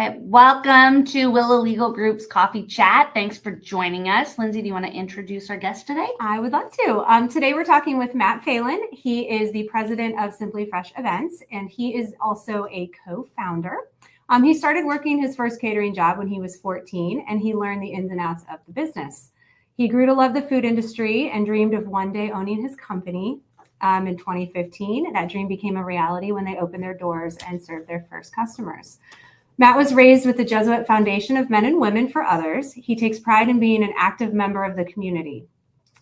right. Welcome to Willow Legal Group's Coffee Chat. Thanks for joining us. Lindsay, do you want to introduce our guest today? I would love to. Today we're talking with Matt Phelan. He is the president of Simply Fresh Events, and he is also a co-founder. He started working his first catering job when he was 14, and he learned the ins and outs of the business. He grew to love the food industry and dreamed of one day owning his company. In 2015, that dream became a reality when they opened their doors and served their first customers. Matt was raised with the Jesuit Foundation of Men and Women for Others. He takes pride in being an active member of the community.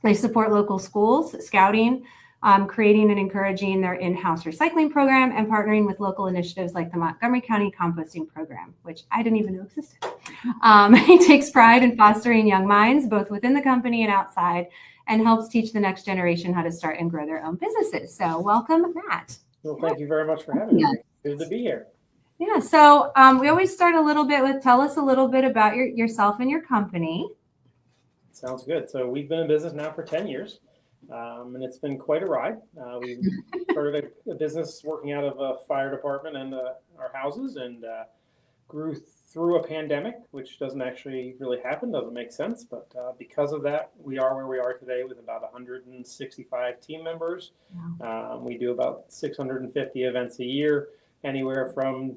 They support local schools, scouting, creating and encouraging their in-house recycling program, and partnering with local initiatives like the Montgomery County Composting Program, which I didn't even know existed. He takes pride in fostering young minds, both within the company and outside, and helps teach the next generation how to start and grow their own businesses. So welcome, Matt. Well, thank you very much for having me. Good to be here. Yeah, so we always start a little bit with, tell us a little bit about yourself and your company. Sounds good. So we've been in business now for 10 years, and it's been quite a ride. We started a business working out of a fire department and our houses, and grew through a pandemic, which doesn't actually really happen, doesn't make sense. But because of that, we are where we are today with about 165 team members. Wow. We do about 650 events a year, anywhere from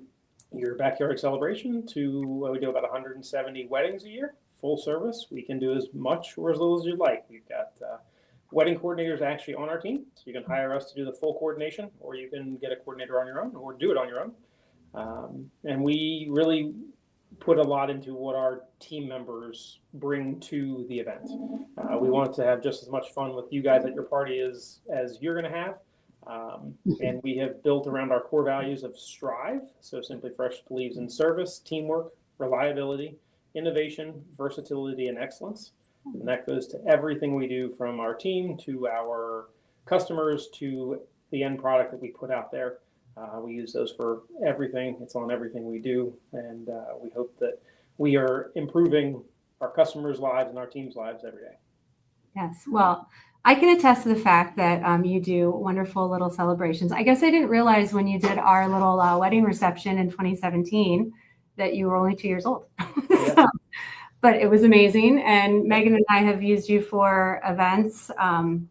your backyard celebration to we do about 170 weddings a year, full service. We can do as much or as little as you'd like. We've got wedding coordinators actually on our team, so you can hire us to do the full coordination, or you can get a coordinator on your own, or do it on your own. And we really put a lot into what our team members bring to the event. We want to have just as much fun with you guys at your party as you're going to have. And we have built around our core values of strive. So Simply Fresh believes in service, teamwork, reliability, innovation, versatility, and excellence. And that goes to everything we do, from our team to our customers to the end product that we put out there. We use those for everything. It's on everything we do. And we hope that we are improving our customers' lives and our team's lives every day. Yes. Well, I can attest to the fact that you do wonderful little celebrations. I guess I didn't realize when you did our little wedding reception in 2017 that you were only 2 years old. Yeah. But it was amazing. And Megan and I have used you for events.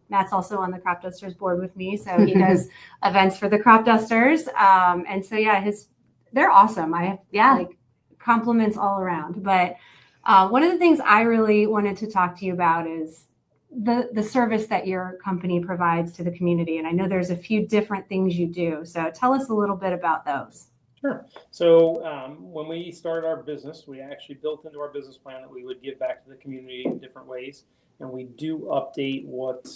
Matt's also on the Crop Dusters board with me, so he does events for the Crop Dusters. And so, yeah, they're awesome. Like compliments all around. But one of the things I really wanted to talk to you about is the service that your company provides to the community. And I know there's a few different things you do. So tell us a little bit about those. Sure. So when we started our business, we actually built into our business plan that we would give back to the community in different ways. And we do update what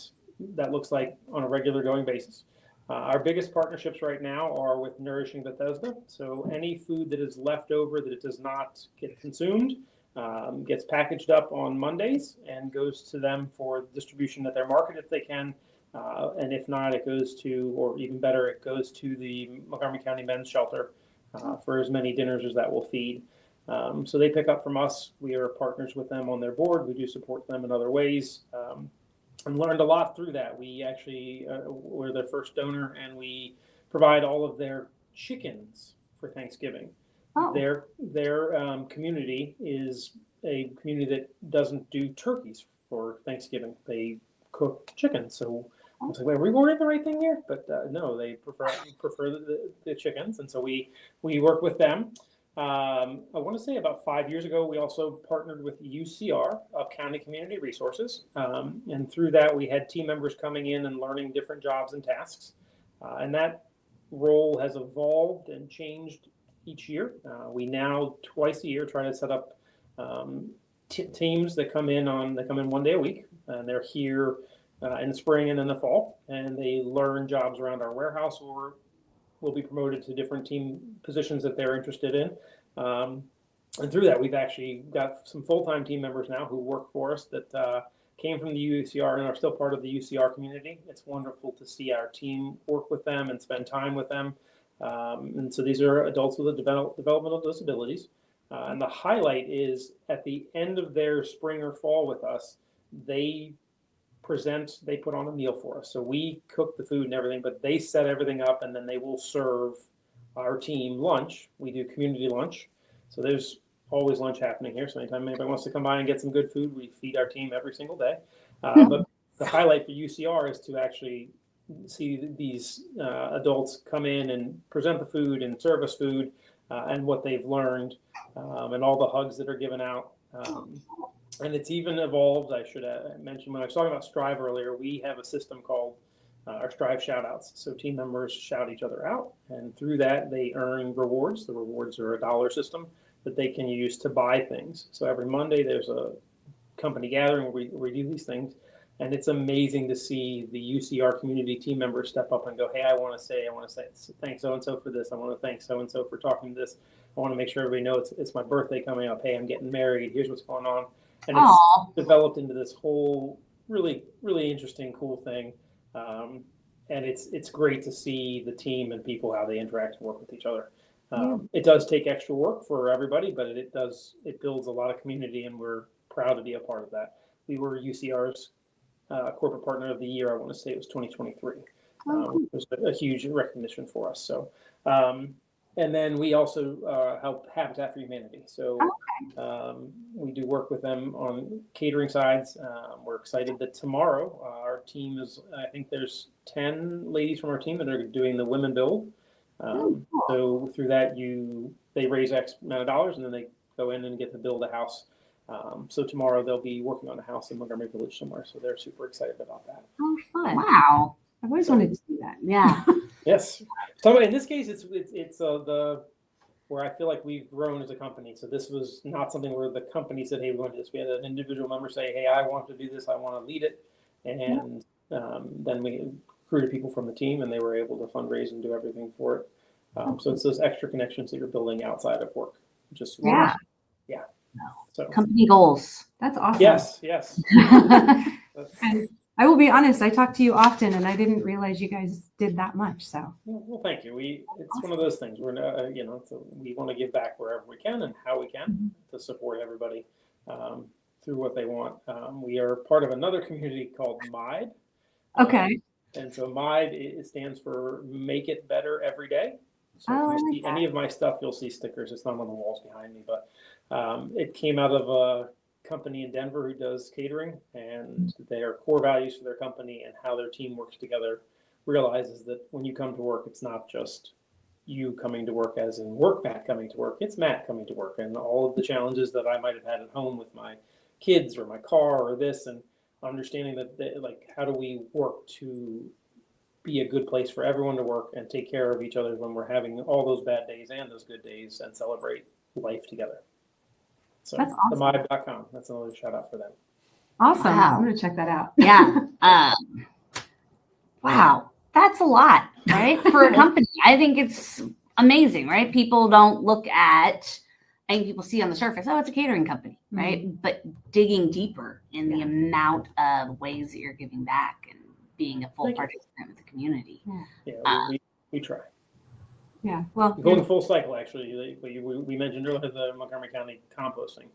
that looks like on a regular going basis. Our biggest partnerships right now are with Nourishing Bethesda. So any food that is left over that it does not get consumed gets packaged up on Mondays and goes to them for distribution at their market if they can. And if not, it goes to, or even better, it goes to the Montgomery County Men's Shelter for as many dinners as that will feed. So they pick up from us. We are partners with them on their board. We do support them in other ways, and learned a lot through that. We actually were their first donor, and we provide all of their chickens for Thanksgiving. Oh. Their community is a community that doesn't do turkeys for Thanksgiving. They cook chickens. So I was like, wait, are we ordering the right thing here? But no, they prefer the chickens. And so we work with them. I want to say about 5 years ago, we also partnered with UCR, Upcountry Community Resources. And through that, we had team members coming in and learning different jobs and tasks. And that role has evolved and changed each year. We now twice a year try to set up teams that come in 1 day a week, and they're here in the spring and in the fall, and they learn jobs around our warehouse, or will be promoted to different team positions that they're interested in. And through that, we've actually got some full-time team members now who work for us that came from the UCR and are still part of the UCR community. It's wonderful to see our team work with them and spend time with them. And so these are adults with developmental disabilities. And the highlight is at the end of their spring or fall with us, they put on a meal for us. So we cook the food and everything, but they set everything up, and then they will serve our team lunch. We do community lunch. So there's always lunch happening here. So anytime anybody wants to come by and get some good food, we feed our team every single day. But the highlight for UCR is to actually see these adults come in and present the food and serve us food and what they've learned and all the hugs that are given out. And it's even evolved. I should mention, when I was talking about Strive earlier, we have a system called our Strive shout outs. So team members shout each other out, and through that they earn rewards. The rewards are a dollar system that they can use to buy things. So every Monday there's a company gathering where we do these things. And it's amazing to see the UCR community team members step up and go, hey, I want to say thanks so-and-so for this. I want to thank so-and-so for talking to this. I want to make sure everybody knows it's my birthday coming up. Hey, I'm getting married. Here's what's going on. And it's developed into this whole really, really interesting, cool thing. And it's great to see the team and people, how they interact and work with each other. It does take extra work for everybody, but it builds a lot of community, and we're proud to be a part of that. We were UCR's corporate partner of the year. I want to say it was 2023. It was a huge recognition for us. So, and then we also help Habitat for Humanity. So we do work with them on catering sides. We're excited that tomorrow our team I think there's 10 ladies from our team that are doing the Women Build. So through that, they raise X amount of dollars, and then they go in and get to build a house. So tomorrow they'll be working on a house in Montgomery Village somewhere. So they're super excited about that. Oh, fun! Wow, I've always wanted to do that. Yeah. Yes. So in this case, it's where I feel like we've grown as a company. So this was not something where the company said, "Hey, we're going to do this." We had an individual member say, "Hey, I want to do this. I want to lead it," and then we recruited people from the team, and they were able to fundraise and do everything for it. So it's those extra connections that you're building outside of work. Yeah. So Company goals. That's awesome. Yes. And I will be honest, I talk to you often, and I didn't realize you guys did that much. So well, thank you. It's one of those things. We're so we want to give back wherever we can and how we can to support everybody through what they want. We are part of another community called MIDE. Okay. And so MIDE, it stands for Make It Better Every Day. So if you see any of my stuff, you'll see stickers. It's not on the walls behind me, but it came out of a company in Denver who does catering, and their core values for their company and how their team works together realizes that when you come to work, it's not just you coming to work as in work, Matt coming to work. It's Matt coming to work, and all of the challenges that I might have had at home with my kids or my car or this, and understanding that like, how do we work to be a good place for everyone to work and take care of each other when we're having all those bad days and those good days, and celebrate life together. So that's awesome. themib.com. That's another shout out for them. Awesome. Wow. I'm going to check that out. Yeah. Wow. That's a lot, right? For a company. I think it's amazing, right? People don't look at, I think people see on the surface, oh, it's a catering company, right? But digging deeper in the amount of ways that you're giving back and being a full participant with the community. Yeah, we try. Yeah, well, going full cycle. Actually, we mentioned earlier the Montgomery County composting.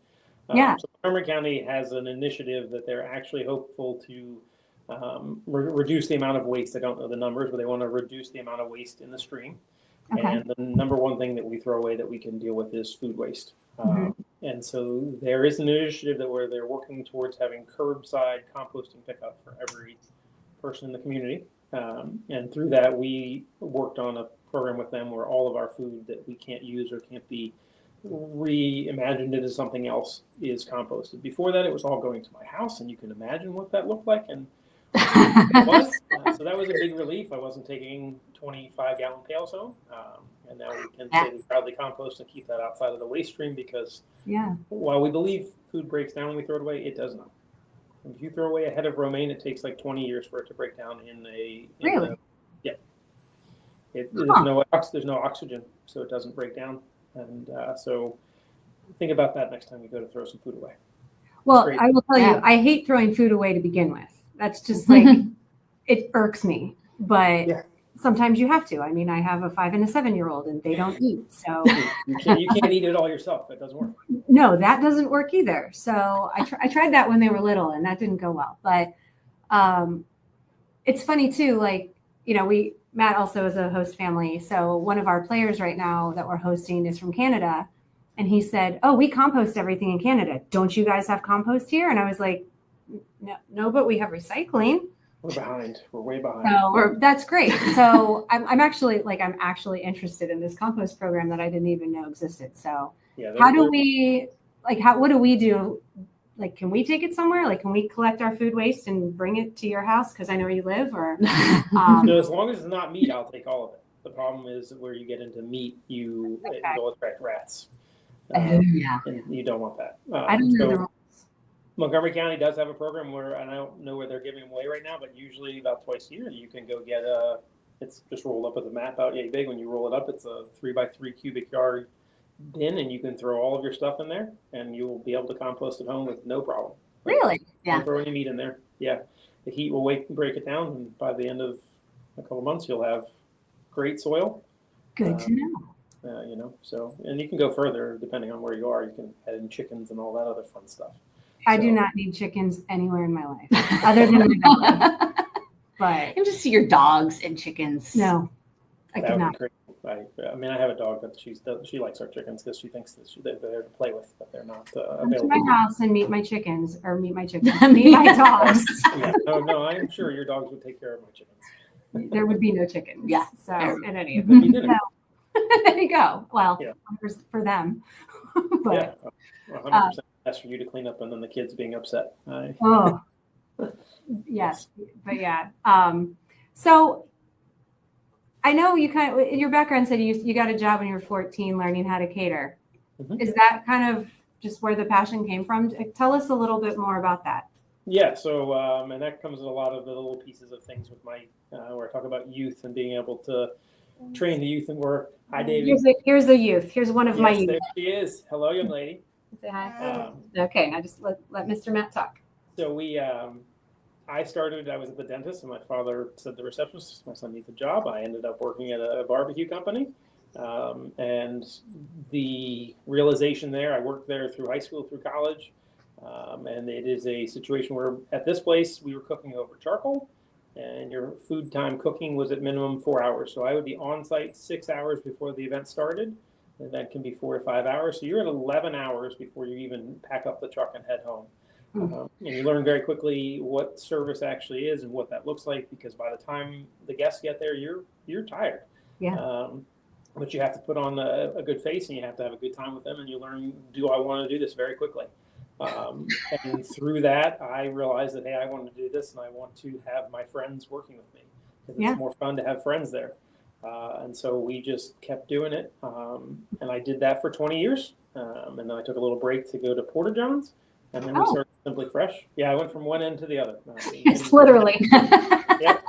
So Montgomery County has an initiative that they're actually hopeful to reduce the amount of waste. I don't know the numbers, but they want to reduce the amount of waste in the stream. Okay. And the number one thing that we throw away that we can deal with is food waste. And so there is an initiative where they're working towards having curbside composting pickup for every person in the community. And through that, we worked on a program with them where all of our food that we can't use or can't be reimagined into something else is composted. Before that, it was all going to my house, and you can imagine what that looked like. And it was. So that was a big relief. I wasn't taking 25-gallon pails home. And now we can say we proudly compost and keep that outside of the waste stream, because while we believe food breaks down when we throw it away, it does not. If you throw away a head of romaine, it takes like 20 years for it to break down there's no oxygen, so it doesn't break down. And so think about that next time you go to throw some food away. Well, I will tell you, I hate throwing food away to begin with. That's just like, it irks me. But sometimes you have to. I mean, I have a 5 and a 7-year-old, and they don't eat. So you can't eat it all yourself. It doesn't work. No, that doesn't work either. So I tried that when they were little, and that didn't go well. But it's funny too. Like, Matt also is a host family. So one of our players right now that we're hosting is from Canada, And he said, oh, we compost everything in Canada. Don't you guys have compost here? And I was like, no, but we have recycling. We're behind. We're way behind. So that's great. So I'm actually interested in this compost program that I didn't even know existed. So Yeah, what do we do? Like, can we take it somewhere? Like, can we collect our food waste and bring it to your house? Because I know where you live. Or so as long as it's not meat, I'll take all of it. The problem is where you get into meat, it'll attract rats. Yeah. And you don't want that. I don't know. So Montgomery County does have a program where, and I don't know where they're giving them away right now, but usually about twice a year, you can go get it's just rolled up with a mat about yay big. When you roll it up, it's a 3x3 cubic yard bin, and you can throw all of your stuff in there, and you'll be able to compost at home with no problem. Really? Yeah. Don't throw any meat in there. Yeah. The heat will break it down, and by the end of a couple of months, you'll have great soil. Good to know. So, and you can go further depending on where you are. You can add in chickens and all that other fun stuff. I do not need chickens anywhere in my life, other than my belly. But you just see your dogs and chickens. No, I cannot. I mean, I have a dog, but she likes our chickens because she thinks that they're there to play with, but they're not Come available. to my house and meet my chickens, or meet my dogs. Yeah, no, I'm sure your dogs would take care of my chickens. There would be no chickens. Yeah. So in any event, there you go. Well, yeah. for them. But, yeah, 100%. That's for you to clean up, and then the kids being upset. Oh, yes, but yeah. So I know you your background said you got a job when you were 14, learning how to cater. Mm-hmm. Is that kind of just where the passion came from? Tell us a little bit more about that. Yeah. So, and that comes with a lot of the little pieces of things with my where I talk about youth and being able to train the youth and work. Hi, David. Here's the youth. Here's one of my youth. There she is. Hello, young lady. Say hi. Okay, now just let Mr. Matt talk. So I was at the dentist, and my father said to the receptionist, my son needs a job. I ended up working at a barbecue company. And the realization there, I worked there through high school, through college. And it is a situation where at this place, we were cooking over charcoal, and your food time cooking was at minimum 4 hours. So I would be on site 6 hours before the event started. The event can be 4 to 5 hours. So you're at 11 hours before you even pack up the truck and head home. And you learn very quickly what service actually is and what that looks like, because by the time the guests get there, you're tired. Yeah. But you have to put on a good face, and you have to have a good time with them, and you learn, do I want to do this very quickly? And through that, I realized that, hey, I want to do this, and I want to have my friends working with me, because it's more fun to have friends there. And so we just kept doing it. And I did that for 20 years. And then I took a little break to go to Porta Johns. And then we started Simply Fresh. Yeah, I went from one end to the other. Yes, literally. Yeah.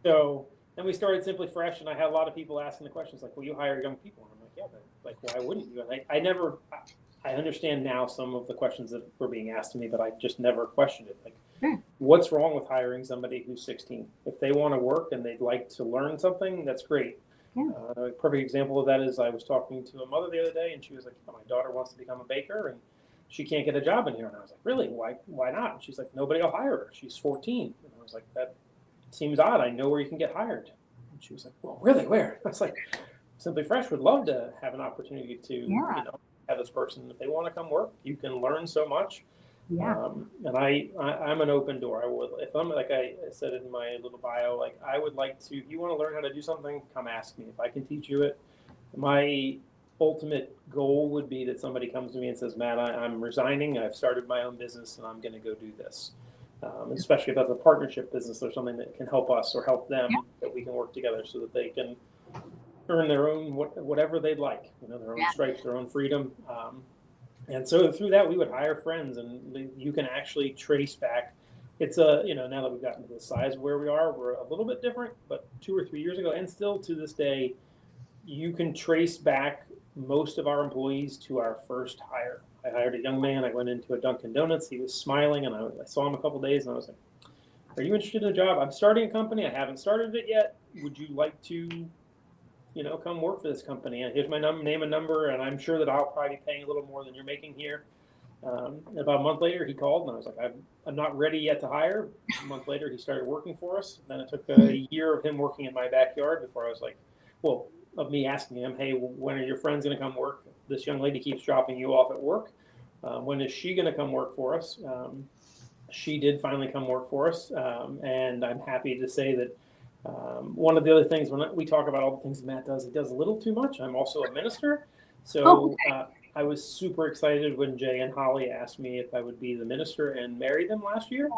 So then we started Simply Fresh, and I had a lot of people asking the questions like, "Will you hire young people?" And I'm like, "Yeah, but like, why wouldn't you?" And I understand now some of the questions that were being asked to me, but I just never questioned it. Like, what's wrong with hiring somebody who's 16? If they want to work and they'd like to learn something, that's great. Yeah. A perfect example of that is I was talking to a mother the other day, and she was like, "My daughter wants to become a baker, and she can't get a job in here." And I was like, "Really? Why not?" And she's like, "Nobody will hire her. She's 14." And I was like, "That seems odd. I know where you can get hired." And she was like, "Well, really? Where?" I was like, "Simply Fresh would love to have an opportunity to have this person. If they want to come work, you can learn so much." Yeah. And I'm an open door. I would, if I'm, like I said in my little bio, like I would like to, if you want to learn how to do something, come ask me. If I can teach you it, my ultimate goal would be that somebody comes to me and says, "Matt, I'm resigning. I've started my own business, and I'm going to go do this." Especially if that's a partnership business or something that can help us or help them, that we can work together so that they can earn their own whatever they'd like, their own stripes, their own freedom. And so through that, we would hire friends, and you can actually trace back. It's now that we've gotten to the size of where we are, we're a little bit different, but 2 or 3 years ago, and still to this day, you can trace back most of our employees to our first hire. I hired a young man. I went into a Dunkin' Donuts. He was smiling, and I saw him a couple of days, and I was like, "Are you interested in a job? I'm starting a company. I haven't started it yet. Would you like to come work for this company? And here's my name and number, and I'm sure that I'll probably be paying a little more than you're making here." About a month later, he called, and I was like, I'm not ready yet to hire. A month later, he started working for us. Then it took a year of him working in my backyard before I was like, well, of me asking him, hey, when are your friends going to come work? This young lady keeps dropping you off at work. When is she going to come work for us? She did finally come work for us, and I'm happy to say that one of the other things, when we talk about all the things Matt does, he does a little too much. I'm also a minister. So I was super excited when Jay and Holly asked me if I would be the minister and marry them last year.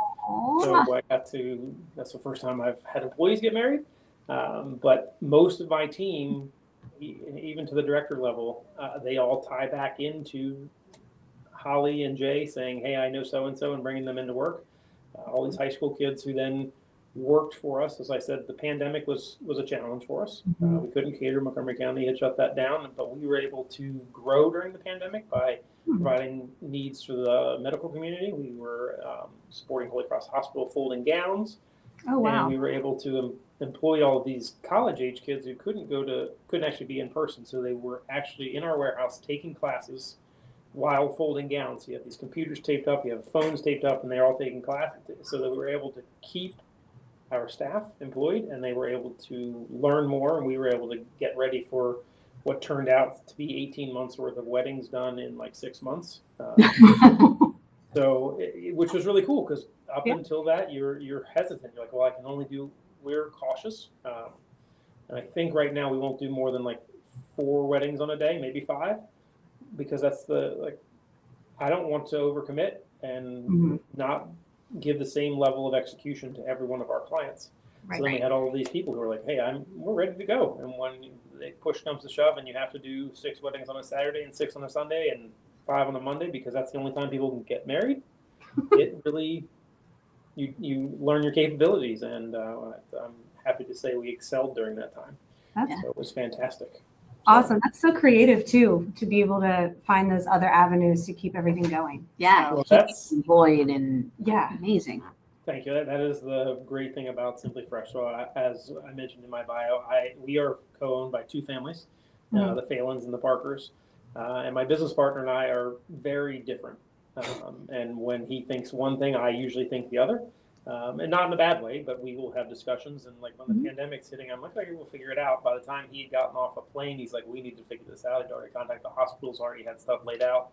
So I got to, that's the first time I've had employees get married. But most of my team, even to the director level, they all tie back into Holly and Jay saying, hey, I know so-and-so, and bringing them into work. All these high school kids who then worked for us. As I said, the pandemic was a challenge for us. We couldn't cater. Montgomery County had shut that down, but we were able to grow during the pandemic by providing needs for the medical community. We were supporting Holy Cross Hospital folding gowns. Oh, wow. And we were able to employ all of these college-age kids who couldn't actually be in person. So they were actually in our warehouse taking classes while folding gowns. You have these computers taped up, you have phones taped up, and they're all taking classes. So that we were able to keep our staff employed, and they were able to learn more, and we were able to get ready for what turned out to be 18 months worth of weddings done in like 6 months. Which was really cool, because up until that, you're hesitant. You're like, well, I can only do. We're cautious, and I think right now we won't do more than like 4 weddings on a day, maybe 5, because that's I don't want to overcommit and not give the same level of execution to every one of our clients. So then we had all of these people who were like, hey, we're ready to go. And when push comes to shove and you have to do 6 weddings on a Saturday and 6 on a Sunday and 5 on a Monday, because that's the only time people can get married, it really, you learn your capabilities. And I'm happy to say we excelled during that time. So it was fantastic. Awesome. That's so creative too, to be able to find those other avenues to keep everything going. Yeah. Well, that's employed and amazing. Thank you. That is the great thing about Simply Fresh. So as I mentioned in my bio, we are co-owned by 2 families, the Phelans and the Parkers. And my business partner and I are very different. And when he thinks one thing, I usually think the other. And not in a bad way, but we will have discussions. And like when the pandemic's hitting, I'm like, okay, we'll figure it out. By the time he had gotten off a plane, he's like, we need to figure this out. He'd already contacted the hospitals, already had stuff laid out.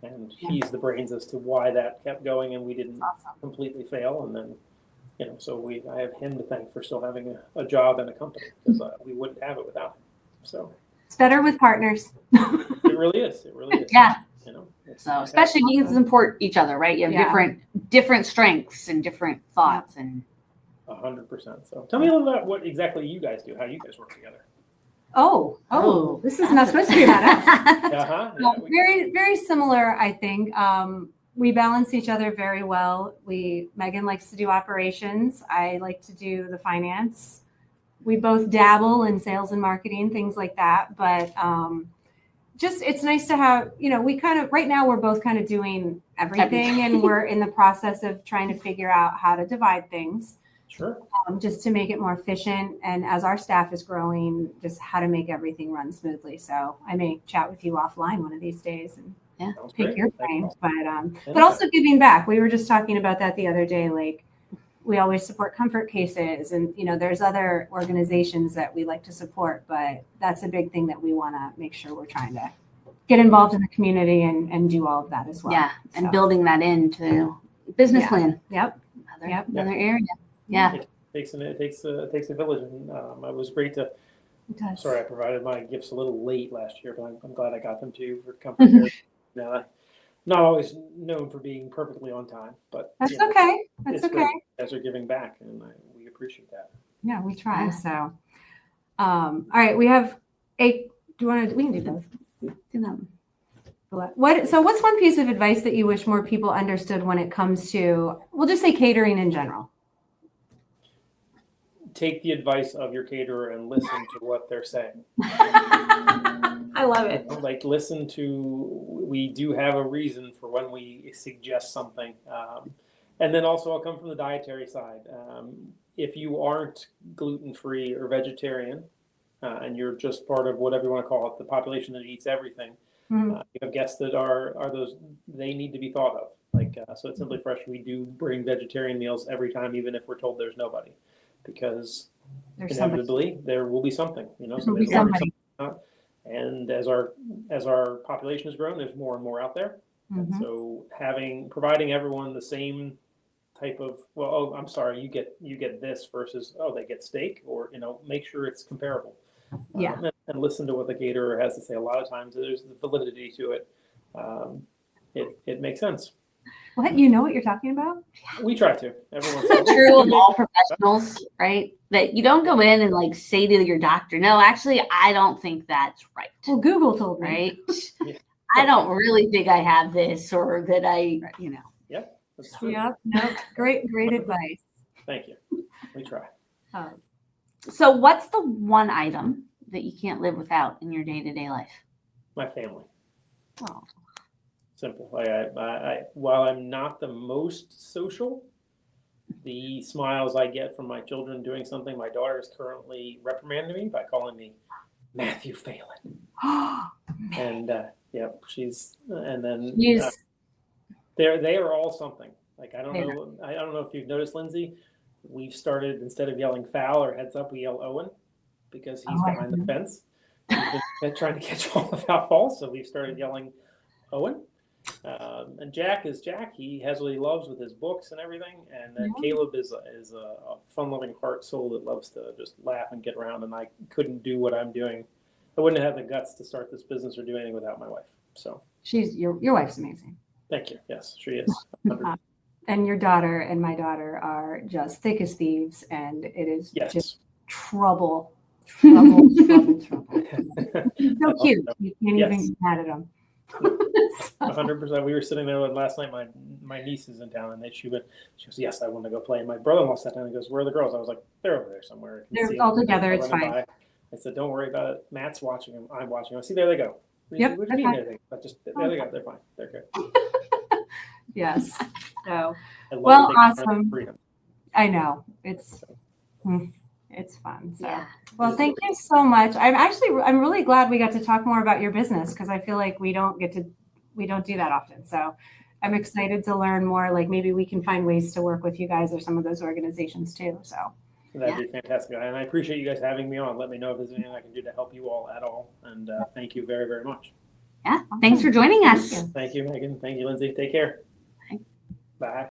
And he's the brains as to why that kept going and we didn't completely fail. And then, so I have him to thank for still having a job and a company, because we wouldn't have it without him. So it's better with partners. It really is. It really is. Yeah. So especially because you support each other, right? You have different strengths and different thoughts, and 100%. So tell me a little about what exactly you guys do, how you guys work together. Oh, this is not supposed to be about us. Well, very, very similar, I think. We balance each other very well. Megan likes to do operations. I like to do the finance. We both dabble in sales and marketing, things like that. But it's nice to have, we kind of, right now we're both kind of doing everything. And we're in the process of trying to figure out how to divide things. Sure. Just to make it more efficient. And as our staff is growing, just how to make everything run smoothly. So I may chat with you offline one of these days and pick your brain. But also giving back. We were just talking about that the other day. Like, we always support comfort cases, and there's other organizations that we like to support, but that's a big thing that we want to make sure we're trying to get involved in the community and do all of that as well. And building that into business plan. Another area. It takes a village, and it was great to. Sorry, I provided my gifts a little late last year, but I'm glad I got them to you for comfort care. Not always known for being perfectly on time, but that's okay. That's okay. You guys are giving back, and we appreciate that. Yeah, we try. So, all right, we have we can do both. Do them. What's one piece of advice that you wish more people understood when it comes to, we'll just say, catering in general? Take the advice of your caterer and listen to what they're saying. I love it. Like, we do have a reason for when we suggest something. And then also I'll come from the dietary side. If you aren't gluten-free or vegetarian, and you're just part of whatever you want to call it, the population that eats everything, you have guests that are those, they need to be thought of. Like, so at Simply Fresh, we do bring vegetarian meals every time, even if we're told there's nobody, because inevitably there will be something, so there's somebody And as our population has grown, there's more and more out there. And Mhm. so providing everyone the same type of, well, oh, I'm sorry, you get this versus, oh, they get steak, or make sure it's comparable. Yeah. And listen to what the caterer has to say. A lot of times there's the validity to it. It makes sense. What? You know what you're talking about? We try to. Everyone's True of all professionals, right? That you don't go in and like say to your doctor, no, actually, I don't think that's right. Well, Google told me. Right? Yeah. I don't really think I have this, or that Yep, that's true. Yep. No. Great advice. Thank you. We try. So what's the one item that you can't live without in your day-to-day life? My family. Oh. Simple. While I'm not the most social, the smiles I get from my children doing something. My daughter is currently reprimanding me by calling me Matthew Phelan, and she's and then they are all something. Like I don't know if you've noticed, Lindsay. We've started, instead of yelling foul or heads up, we yell Owen because he's behind the fence. He's trying to catch all the foul balls, so we've started yelling Owen. And Jack is Jack. He has what he loves with his books and everything. And then Caleb is a fun-loving heart soul that loves to just laugh and get around. And I couldn't do what I'm doing. I wouldn't have the guts to start this business or do anything without my wife. So she's your wife's amazing. Thank you. Yes, she is. And your daughter and my daughter are just thick as thieves, and it is just trouble. So cute. You can't even get mad at them. 100%. We were sitting there last night. My niece is in town, and she goes, "Yes, I want to go play." And my brother-in-law sat down and goes, "Where are the girls?" I was like, "They're over there somewhere." They're all together. It's fine. I said, "Don't worry about it. Matt's watching them. I'm watching them. See, there they go." Yep. What do you mean there they go? They're fine. They're good. Yes. So awesome. I know it's fun. So yeah. Thank you so much. I'm really glad we got to talk more about your business, because I feel like we don't do that often. So I'm excited to learn more. Like maybe we can find ways to work with you guys or some of those organizations too. So that'd be fantastic. And I appreciate you guys having me on. Let me know if there's anything I can do to help you all at all. And thank you very, very much. Yeah. Thanks for joining us. Thank you, Megan. Thank you, Lindsay. Take care. Bye.